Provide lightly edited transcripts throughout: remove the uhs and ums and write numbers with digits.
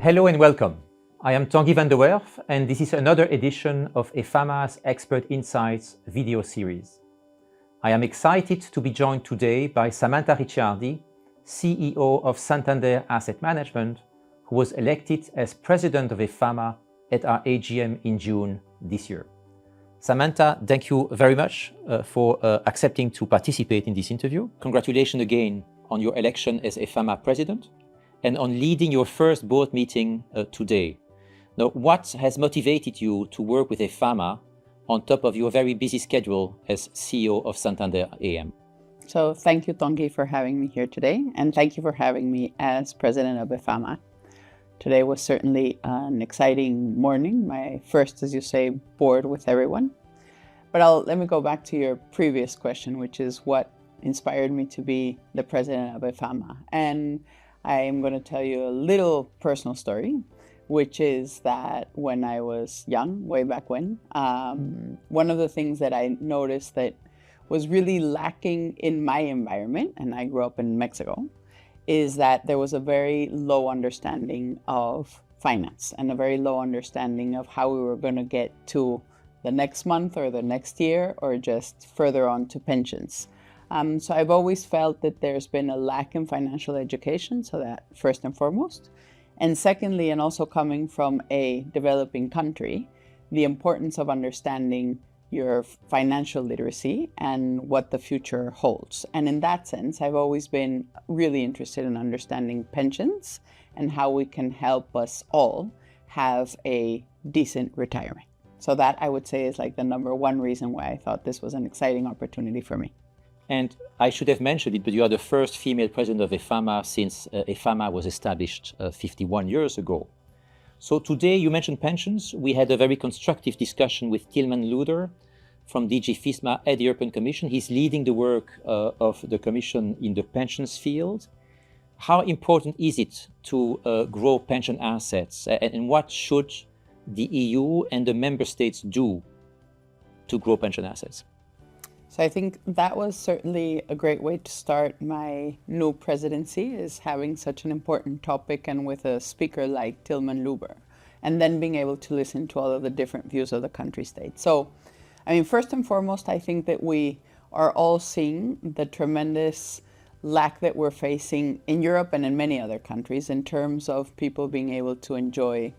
Hello and welcome. I am Tanguy van der Werve, and this is another edition of EFAMA's Expert Insights video series. I am excited to be joined today by Samantha Ricciardi, CEO of Santander Asset Management, who was elected as President of EFAMA at our AGM in June this year. Samantha, thank you very much for accepting to participate in this interview. Congratulations again on your election as EFAMA President and on leading your first board meeting today. Now, what has motivated you to work with EFAMA on top of your very busy schedule as CEO of Santander AM? So thank you, Tanguy, for having me here today, and thank you for having me as President of EFAMA. Today was certainly an exciting morning, my first, as you say, board with everyone. But let me go back to your previous question, which is what inspired me to be the President of EFAMA. And I am going to tell you a little personal story, which is that when I was young, way back when, one of the things that I noticed that was really lacking in my environment, and I grew up in Mexico, is that there was a very low understanding of finance and a very low understanding of how we were going to get to the next month or the next year or just further on to pensions. So I've always felt that there's been a lack in financial education, so that first and foremost. And secondly, and also coming from a developing country, the importance of understanding your financial literacy and what the future holds. And in that sense, I've always been really interested in understanding pensions and how we can help us all have a decent retirement. So that, I would say, is like the number one reason why I thought this was an exciting opportunity for me. And I should have mentioned it, but you are the first female president of EFAMA since EFAMA was established 51 years ago. So today you mentioned pensions. We had a very constructive discussion with Tilman Luder from DG FISMA at the European Commission. He's leading the work of the Commission in the pensions field. How important is it to grow pension assets, and what should the EU and the member states do to grow pension assets? So I think that was certainly a great way to start my new presidency, is having such an important topic and with a speaker like Tilman Luder, and then being able to listen to all of the different views of the country state. So, I mean, first and foremost, I think that we are all seeing the tremendous lack that we're facing in Europe and in many other countries in terms of people being able to enjoy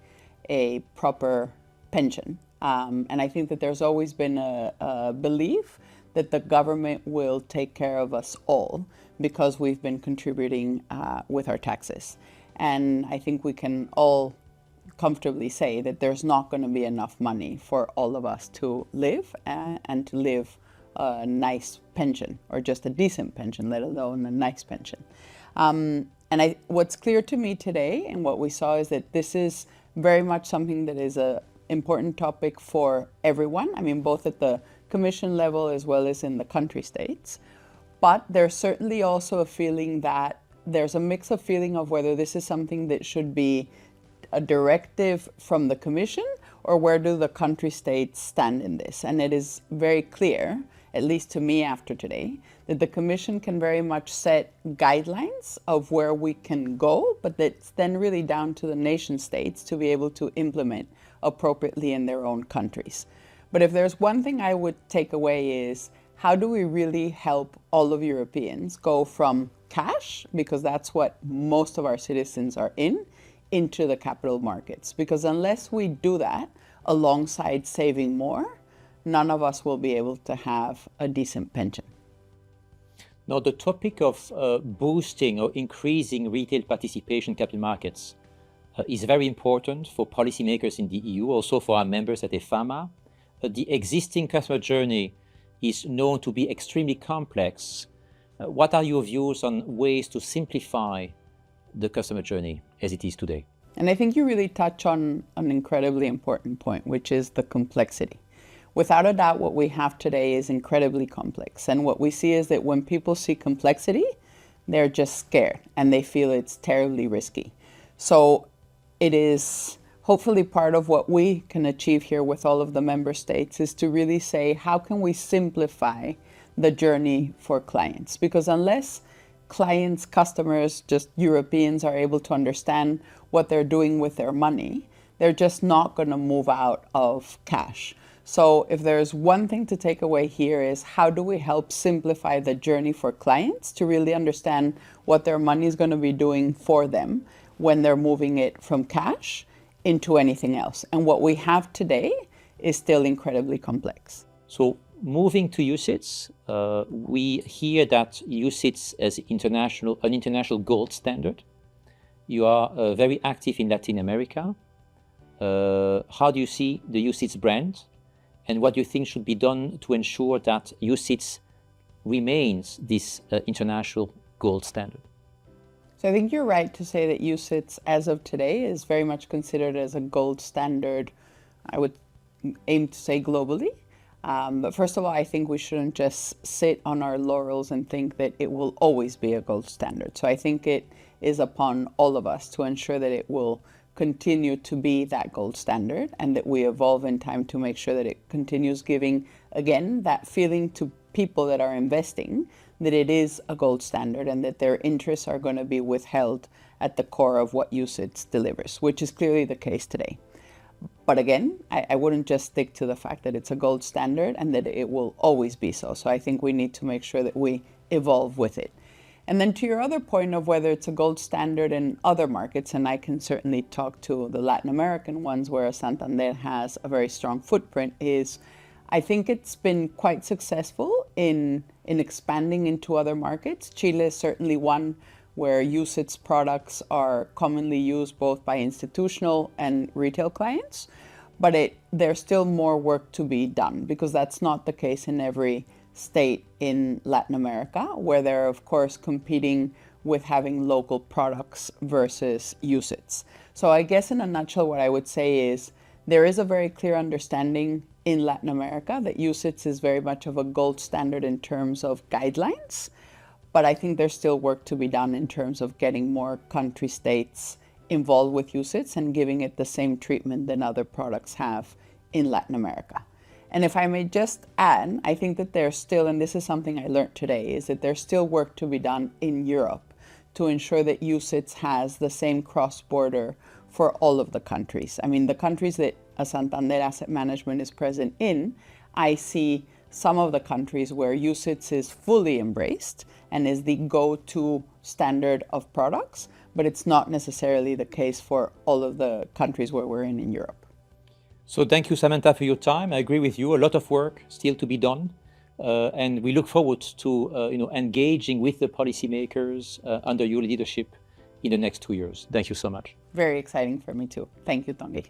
a proper pension. And I think that there's always been a belief that the government will take care of us all because we've been contributing with our taxes. And I think we can all comfortably say that there's not going to be enough money for all of us to live and to live a nice pension, or just a decent pension, let alone a nice pension. And what's clear to me today and what we saw is that this is very much something that is an important topic for everyone. I mean, both at the Commission level as well as in the country states. But there's certainly also a feeling that there's a mix of feeling of whether this is something that should be a directive from the Commission or where do the country states stand in this. And it is very clear, at least to me after today, that the Commission can very much set guidelines of where we can go, but that's then really down to the nation states to be able to implement appropriately in their own countries. But if there's one thing I would take away is, how do we really help all of Europeans go from cash, because that's what most of our citizens are into the capital markets? Because unless we do that alongside saving more, none of us will be able to have a decent pension. Now, the topic of boosting or increasing retail participation in capital markets is very important for policymakers in the EU, also for our members at EFAMA. The existing customer journey is known to be extremely complex. What are your views on ways to simplify the customer journey as it is today? And I think you really touch on an incredibly important point, which is the complexity. Without a doubt, what we have today is incredibly complex. And what we see is that when people see complexity, they're just scared and they feel it's terribly risky. So it is hopefully part of what we can achieve here with all of the member states is to really say, how can we simplify the journey for clients? Because unless clients, customers, just Europeans are able to understand what they're doing with their money, they're just not going to move out of cash. So if there's one thing to take away here is how do we help simplify the journey for clients to really understand what their money is going to be doing for them when they're moving it from cash into anything else. And what we have today is still incredibly complex. So moving to UCITS, we hear that UCITS is an international gold standard. You are very active in Latin America. How do you see the UCITS brand? And what do you think should be done to ensure that UCITS remains this international gold standard? So I think you're right to say that UCITS, as of today, is very much considered as a gold standard, I would aim to say globally. But first of all, I think we shouldn't just sit on our laurels and think that it will always be a gold standard. So I think it is upon all of us to ensure that it will continue to be that gold standard and that we evolve in time to make sure that it continues giving, again, that feeling to people that are investing that it is a gold standard and that their interests are going to be withheld at the core of what UCITS delivers, which is clearly the case today. But again, I wouldn't just stick to the fact that it's a gold standard and that it will always be so. So I think we need to make sure that we evolve with it. And then to your other point of whether it's a gold standard in other markets, and I can certainly talk to the Latin American ones where Santander has a very strong footprint, is I think it's been quite successful in expanding into other markets. Chile is certainly one where UCITS products are commonly used both by institutional and retail clients, but there's still more work to be done because that's not the case in every state in Latin America, where they're of course competing with having local products versus UCITS. So I guess in a nutshell, what I would say is there is a very clear understanding in Latin America that UCITS is very much of a gold standard in terms of guidelines, but I think there's still work to be done in terms of getting more country states involved with UCITS and giving it the same treatment than other products have in Latin America. And if I may just add, I think that there's still, and this is something I learned today, is that there's still work to be done in Europe to ensure that UCITS has the same cross-border for all of the countries. I mean, the countries that a Santander Asset Management is present in, I see some of the countries where UCITS is fully embraced and is the go-to standard of products, but it's not necessarily the case for all of the countries where we're in Europe. So thank you, Samantha, for your time. I agree with you. A lot of work still to be done. And we look forward to engaging with the policymakers under your leadership in the next 2 years. Thank you so much. Very exciting for me too. Thank you, Tanguy.